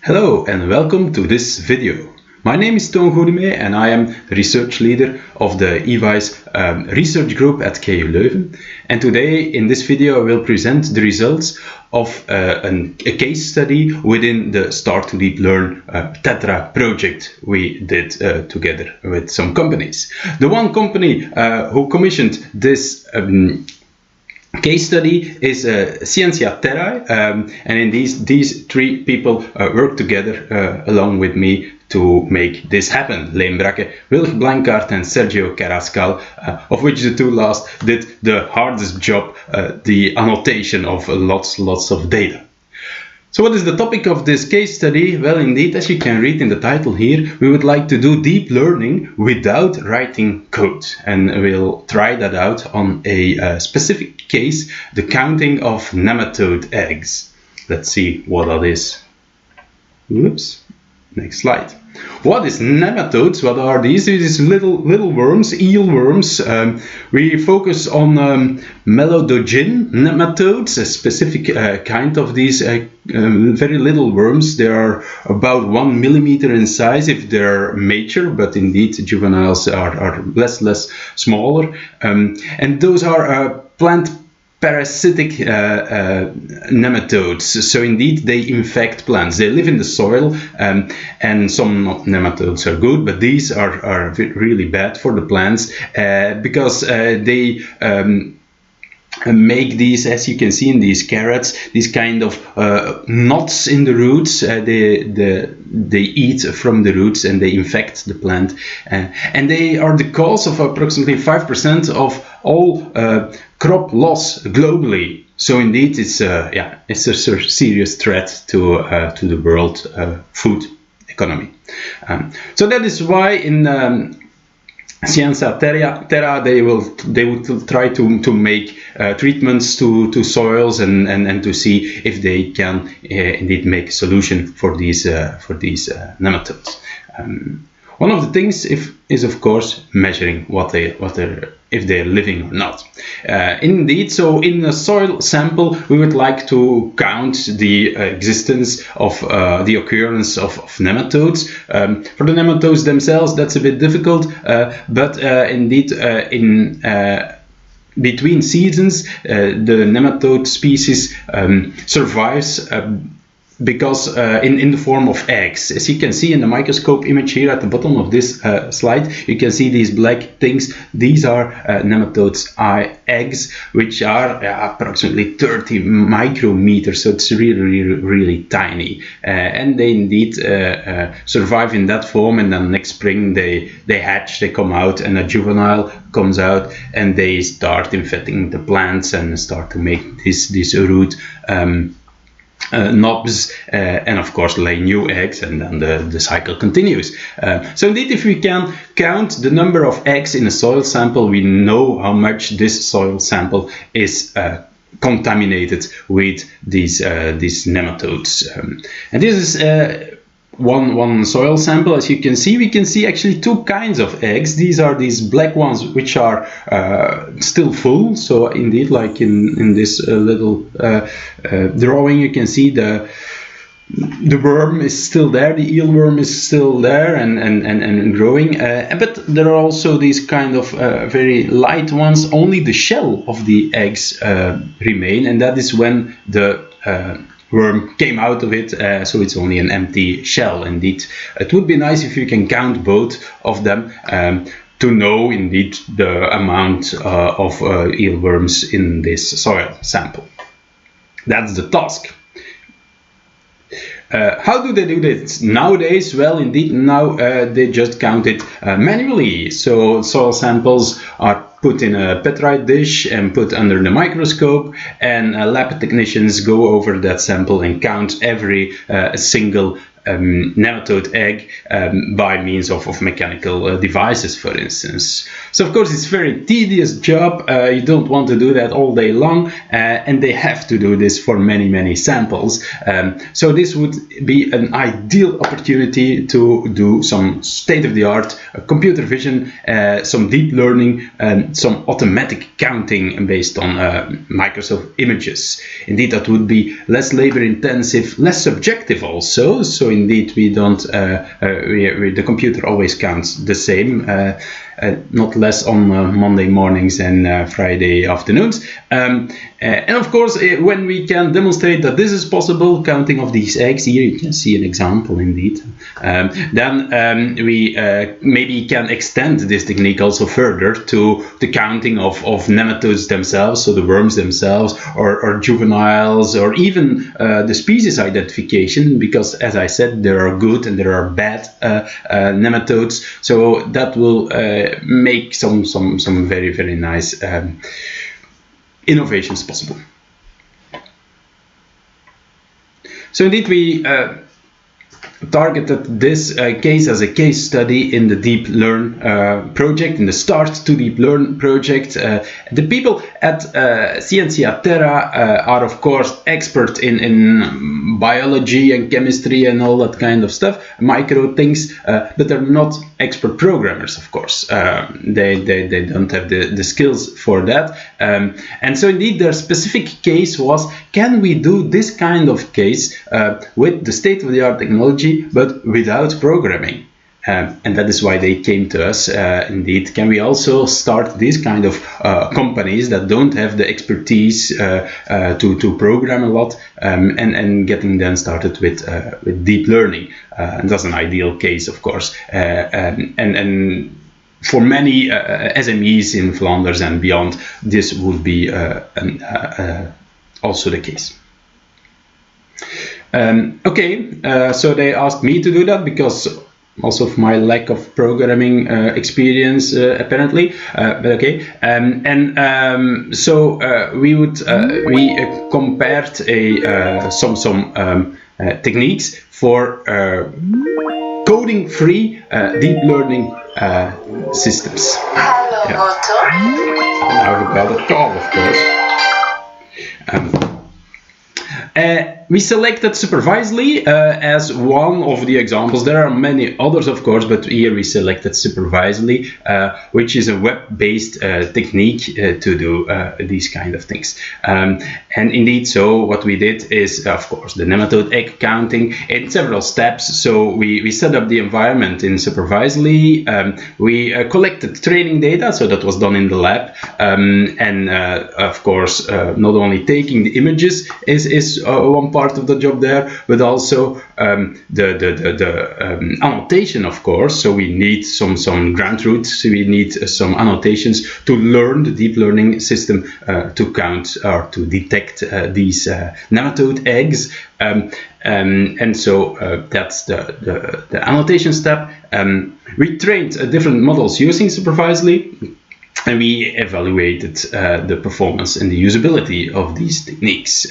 Hello and welcome to this video. My name is Toon Goedemee and I am the research leader of the EAVISE research group at KU Leuven. And today in this video I will present the results of a case study within the Start to Deep Learn Tetra project we did together with some companies. The one company who commissioned this case study is Tetra, and in these three people work together along with me to make this happen. Leen Brakke, Wilf Blankaart and Sergio Carrascal, of which the two last did the hardest job, the annotation of lots of data. So what is the topic of this case study? Well, indeed, as you can read in the title here, we would like to do deep learning without writing code. And we'll try that out on a specific case, the counting of nematode eggs. Let's see what that is. Whoops. Next slide. What is nematodes? What are these? These little worms, eel worms. We focus on melodogyn nematodes, a specific kind of these very little worms. They are about 1 millimeter in size if they're mature, but indeed juveniles are less smaller. And those are plant parasitic nematodes. So indeed they infect plants. They live in the soil, and some nematodes are good, but these are really bad for the plants because they make these, as you can see in these carrots, these kind of knots in the roots. They eat from the roots and they infect the plant, and they are the cause of approximately 5% of all crop loss globally. So indeed, it's a serious threat to the world food economy. So that is why in Tetra they will try to make treatments to soils and to see if they can indeed make a solution for these nematodes. One of the things is of course measuring if they're living or not. Indeed, so in a soil sample we would like to count the existence of the occurrence of nematodes. For the nematodes themselves that's a bit difficult, but indeed in between seasons the nematode species survives because in the form of eggs. As you can see in the microscope image here at the bottom of this slide, you can see these black things. These are nematodes' eggs, which are approximately 30 micrometers, so it's really tiny. And they indeed survive in that form, and then next spring they hatch, they come out, and a juvenile comes out, and they start infecting the plants and start to make this root knobs, and of course lay new eggs, and then the cycle continues. So indeed, if we can count the number of eggs in a soil sample, we know how much this soil sample is contaminated with these nematodes. And this is one soil sample. As you can see, we can see actually two kinds of eggs. These are these black ones which are still full. So indeed, like in this little drawing, you can see the worm is still there, the eelworm is still there and growing, but there are also these kind of very light ones. Only the shell of the eggs remain, and that is when the worm came out of it, so it's only an empty shell. Indeed, it would be nice if you can count both of them to know indeed the amount of eelworms in this soil sample. That's the task. How do they do this nowadays? Well, indeed, now they just count it manually. So soil samples are put in a petrite dish and put under the microscope, and lab technicians go over that sample and count every single nematode egg by means of mechanical devices, for instance. So of course it's a very tedious job. You don't want to do that all day long, and they have to do this for many samples. So this would be an ideal opportunity to do some state-of-the-art computer vision, some deep learning, and some automatic counting based on Microsoft images. Indeed, that would be less labor intensive, less subjective also. So indeed, we don't the computer always counts the same, not less on Monday mornings and Friday afternoons. And of course, when we can demonstrate that this is possible, counting of these eggs, here you can see an example indeed, then we maybe can extend this technique also further to the counting of nematodes themselves, so the worms themselves, or juveniles, or even the species identification, because as I said, there are good and there are bad nematodes, so that will make some very nice innovations possible. So indeed we targeted this case as a case study in the Deep Learn project, in the Start to Deep Learn project. The people at CNC Tetra are of course expert in biology and chemistry and all that kind of stuff, micro things, but they're not expert programmers, of course. They don't have the skills for that. And so indeed their specific case was, can we do this kind of case with the state-of-the-art technology but without programming? And that is why they came to us. Indeed, can we also start these kind of companies that don't have the expertise to program a lot, and getting them started with deep learning? And that's an ideal case, of course. And for many SMEs in Flanders and beyond, this would be also the case. So they asked me to do that because also of my lack of programming experience, apparently. But okay, we compared some techniques for coding-free deep learning systems. Hello, Motor. Now we got a call, of course. We selected Supervisedly as one of the examples. There are many others, of course, but here we selected Supervisedly, which is a web-based technique to do these kind of things. And indeed, so what we did is, of course, the nematode egg counting in several steps. So we set up the environment in Supervisedly. We collected training data, so that was done in the lab. Of course, not only taking the images is one part of the job there, but also the annotation, of course. So we need some ground truths. We need some annotations to learn the deep learning system to count or to detect these nematode eggs. And so that's the annotation step. We trained different models using Supervisedly, and we evaluated the performance and the usability of these techniques.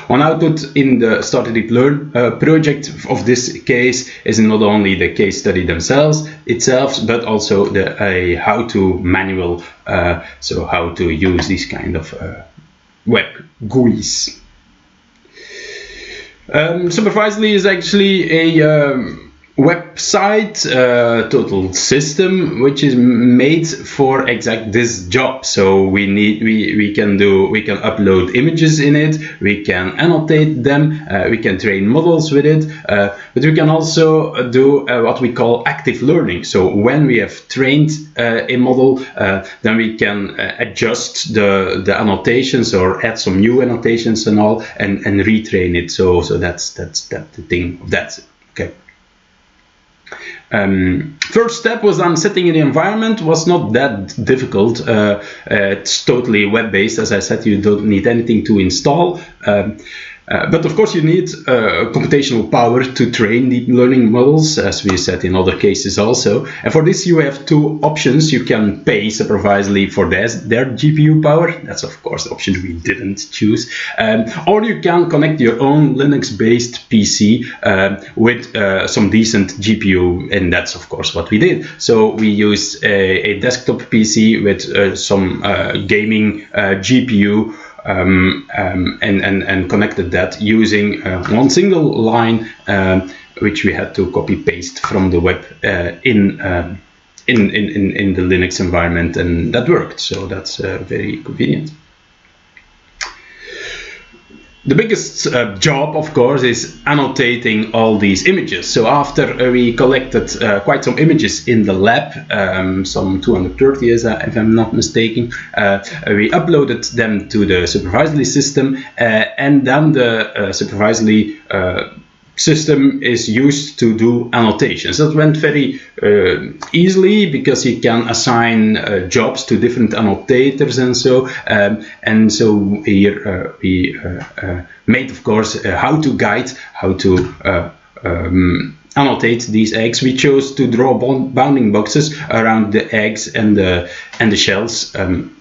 One output in the Start to Deep Learn project of this case is not only the case study itself, but also the how-to manual, so how to use these kind of web GUIs. Supervisedly is actually a website, total system, which is made for exact this job. So we can upload images in it, we can annotate them, we can train models with it, but we can also do what we call active learning. So when we have trained a model, then we can adjust the annotations or add some new annotations and all, and retrain it. So that's the thing of that. Okay. First step was on setting the environment. Was not that difficult. It's totally web-based. As I said, you don't need anything to install. But of course you need computational power to train deep learning models, as we said in other cases also. And for this you have two options. You can pay supervisedly for their GPU power. That's of course the option we didn't choose. Or you can connect your own Linux-based PC with some decent GPU, and that's of course what we did. So we used a desktop PC with some gaming GPU, and connected that using one single line, which we had to copy paste from the web in the Linux environment, and that worked. So that's very convenient. The biggest job, of course, is annotating all these images. So after we collected quite some images in the lab, some 230 if I'm not mistaken, we uploaded them to the supervisory system, and then the supervisory system is used to do annotations. That went very easily because you can assign jobs to different annotators and so. And so here we made, of course, how to guide, how to annotate these eggs. We chose to draw bounding boxes around the eggs and the shells. And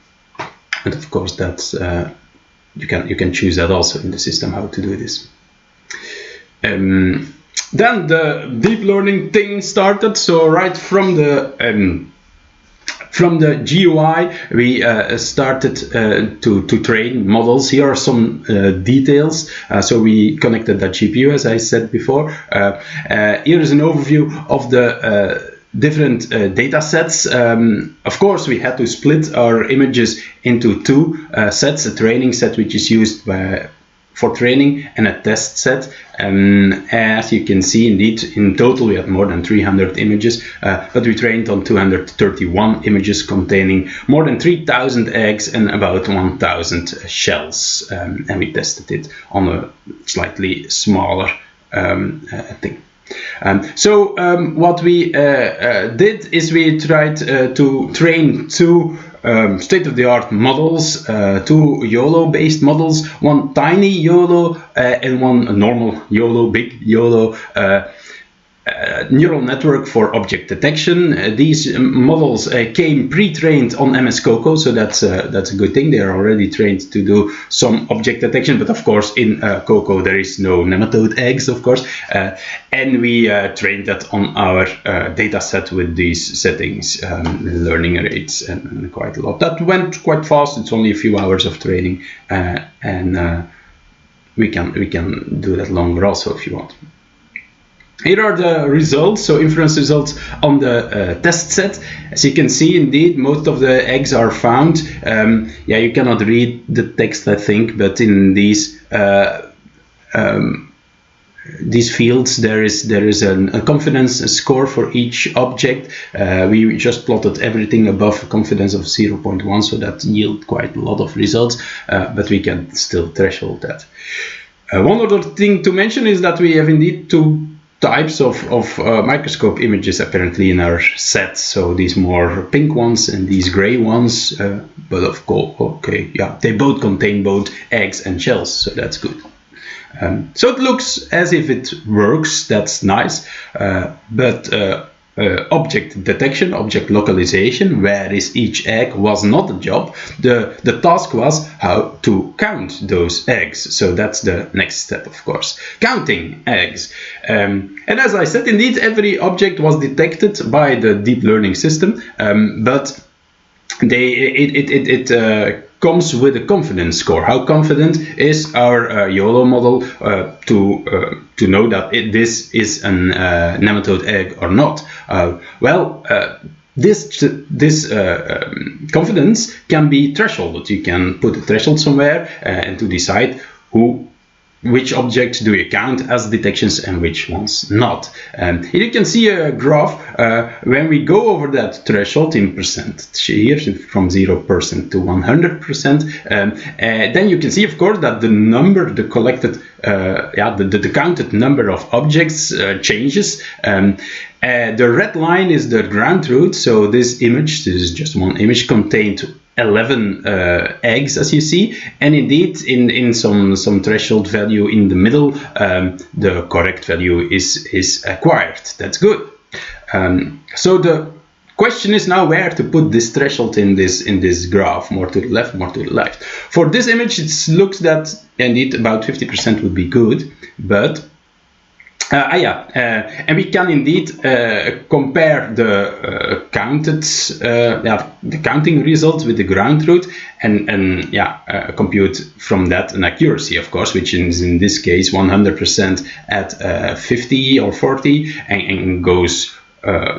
of course, that's you can choose that also in the system how to do this. Then the deep learning thing started. So right from the GUI, we started to train models. Here are some details. So we connected that GPU, as I said before. Here is an overview of the different data sets. Of course, we had to split our images into two sets: a training set, which is used for training, and a test set. As you can see, indeed, in total we had more than 300 images, but we trained on 231 images containing more than 3,000 eggs and about 1,000 shells, and we tested it on a slightly smaller thing. So what we did is we tried to train two state-of-the-art models, two YOLO-based models, one tiny YOLO and one normal YOLO, big YOLO, neural network for object detection. These models came pre-trained on MS Coco, so that's a good thing. They are already trained to do some object detection, but of course in Coco there is no nematode eggs, of course, and we trained that on our data set with these settings, learning rates, and quite a lot. That went quite fast. It's only a few hours of training, and we can do that longer also if you want. Here are the results, so inference results on the test set. As you can see, indeed, most of the eggs are found. Yeah, you cannot read the text, I think, but in these fields there is a confidence score for each object. We just plotted everything above a confidence of 0.1, so that yield quite a lot of results, but we can still threshold that. One other thing to mention is that we have indeed two types of microscope images apparently in our set. So these more pink ones and these gray ones, but of course, okay, yeah, they both contain both eggs and shells, so that's good. So it looks as if it works. That's nice, but object detection, object localization, where is each egg, was not the job. The task was how to count those eggs. So that's the next step, of course, counting eggs. And as I said, indeed, every object was detected by the deep learning system, but it comes with a confidence score. How confident is our YOLO model to know that this is an nematode egg or not? This confidence can be thresholded. You can put a threshold somewhere and to decide which objects do you count as detections and which ones not. Here you can see a graph when we go over that threshold in percent here, from 0% to 100%. Then you can see, of course, that the number, the collected, the counted number of objects changes. The red line is the ground truth. So this is just one image, contained 11 eggs, as you see, and indeed in some threshold value in the middle, the correct value is acquired. That's good. So the question is now where to put this threshold in this graph, more to the left, more to the left. For this image, it looks that indeed about 50% would be good, but and we can indeed compare the the counting result with the ground truth, and compute from that an accuracy, of course, which is in this case 100% at 50 or 40, and goes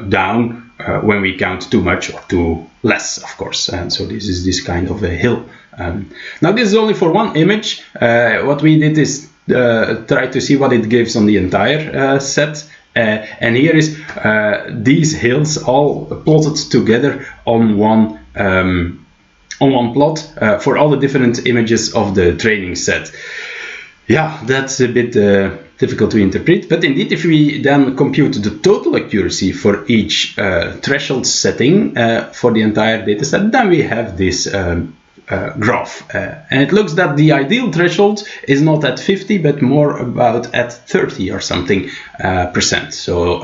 down when we count too much or too less, of course. And so this is this kind of a hill. Now this is only for one image. What we did is try to see what it gives on the entire set, and here is these hills all plotted together on one plot for all the different images of the training set. Yeah, that's a bit difficult to interpret, but indeed if we then compute the total accuracy for each threshold setting for the entire dataset, then we have this graph, and it looks that the ideal threshold is not at 50 but more about at 30 or something percent. So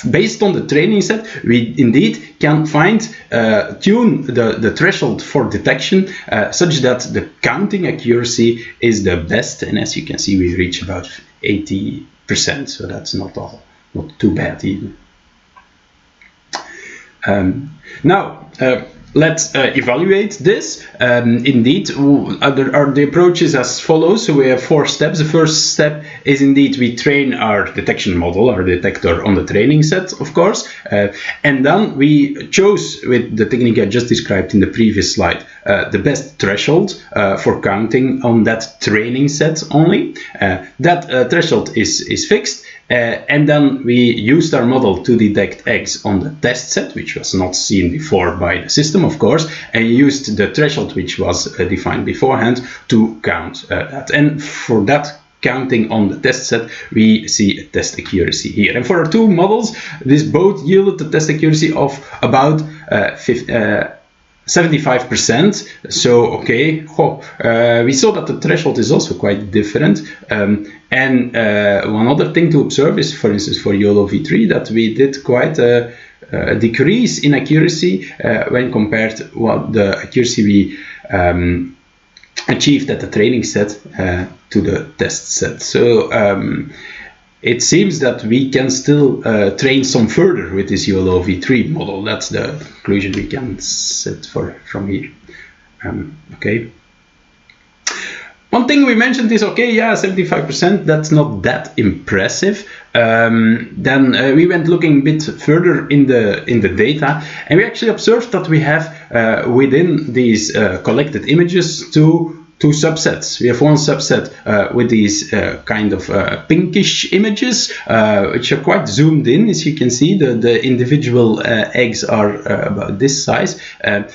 based on the training set, we indeed can tune the threshold for detection such that the counting accuracy is the best, and as you can see we reach about 80%, so that's not too bad even. Now let's evaluate this. Indeed, the approach is as follows. So we have 4 steps. The first step is indeed we train our detection model, our detector, on the training set, of course. And then we chose, with the technique I just described in the previous slide, the best threshold for counting on that training set only. That threshold is fixed. And then we used our model to detect eggs on the test set, which was not seen before by the system, of course, and used the threshold which was defined beforehand to count that. And for that counting on the test set, we see a test accuracy here. And for our 2 models, this both yielded the test accuracy of about 75%. So okay, we saw that the threshold is also quite different. And one other thing to observe is, for instance, for YOLO v3, that we did quite a decrease in accuracy when compared to what the accuracy we achieved at the training set to the test set. So it seems that we can still train some further with this YOLO v3 model. That's the conclusion we can set from here. Okay. One thing we mentioned is, okay, yeah, 75%, that's not that impressive. Then we went looking a bit further in the data, and we actually observed that we have within these collected images two subsets. We have one subset with these kind of pinkish images, which are quite zoomed in, as you can see. The individual eggs are about this size, and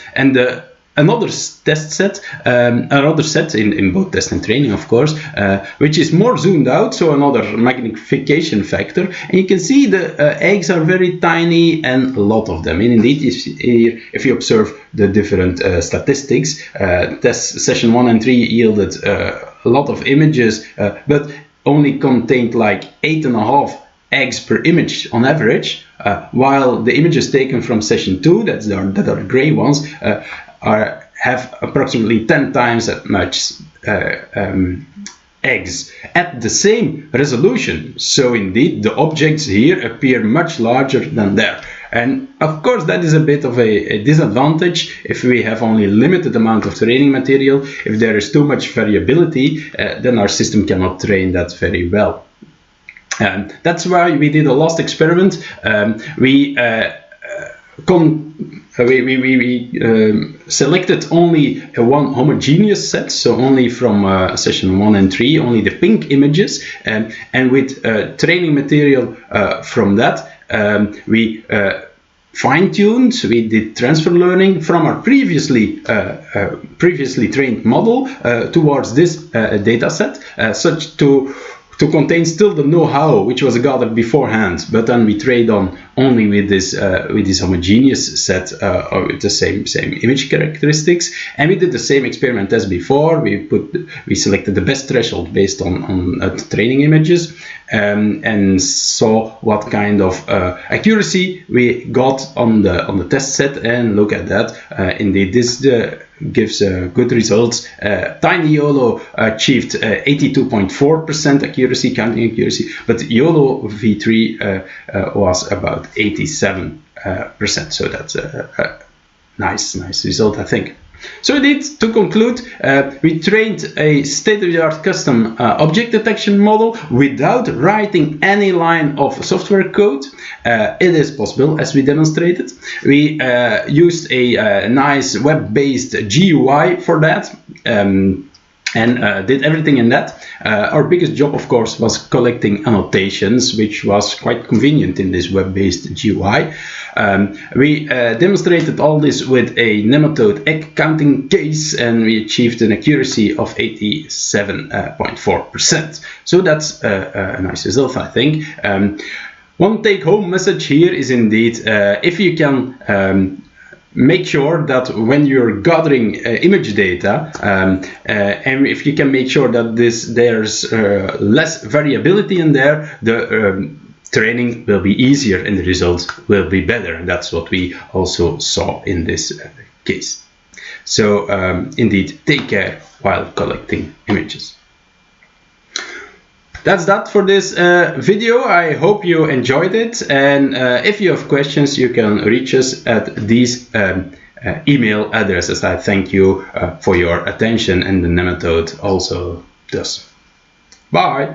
another test set, another set in both test and training, of course, which is more zoomed out, so another magnification factor. And you can see the eggs are very tiny, and a lot of them. And indeed, if you observe the different statistics, test session 1 and 3 yielded a lot of images, but only contained like 8.5 eggs per image on average, while the images taken from session 2, that are the gray ones, have approximately 10 times as much eggs at the same resolution. So indeed, the objects here appear much larger than there. And of course, that is a bit of a disadvantage if we have only limited amount of training material. If there is too much variability, then our system cannot train that very well. That's why we did a last experiment. We selected only one homogeneous set, so only from session 1 and 3, only the pink images, and with training material from that, we fine-tuned, we did transfer learning from our previously trained model towards this data set, such to to contain still the know-how which was gathered beforehand, but then we trade on only with this homogeneous set with the same image characteristics, and we did the same experiment as before. We selected the best threshold based on training images, and saw what kind of accuracy we got on the test set, and look at that. Indeed, this gives good results. Tiny YOLO achieved 82.4% accuracy, counting accuracy, but YOLO V3 was about 87%. So that's a nice result, I think. So indeed, to conclude, we trained a state-of-the-art custom object detection model without writing any line of software code. It is possible, as we demonstrated. We used a nice web-based GUI for that. And did everything in that. Our biggest job, of course, was collecting annotations, which was quite convenient in this web-based GUI. We demonstrated all this with a Nematode egg counting case, and we achieved an accuracy of 87.4%. So that's a nice result, I think. One take-home message here is indeed, if you can make sure that when you're gathering image data, and if you can make sure that there's less variability in there, the training will be easier and the results will be better. And that's what we also saw in this case. So indeed, take care while collecting images. That's that for this video. I hope you enjoyed it, and if you have questions, you can reach us at these email addresses. I thank you for your attention, and the Nematode also does. Bye!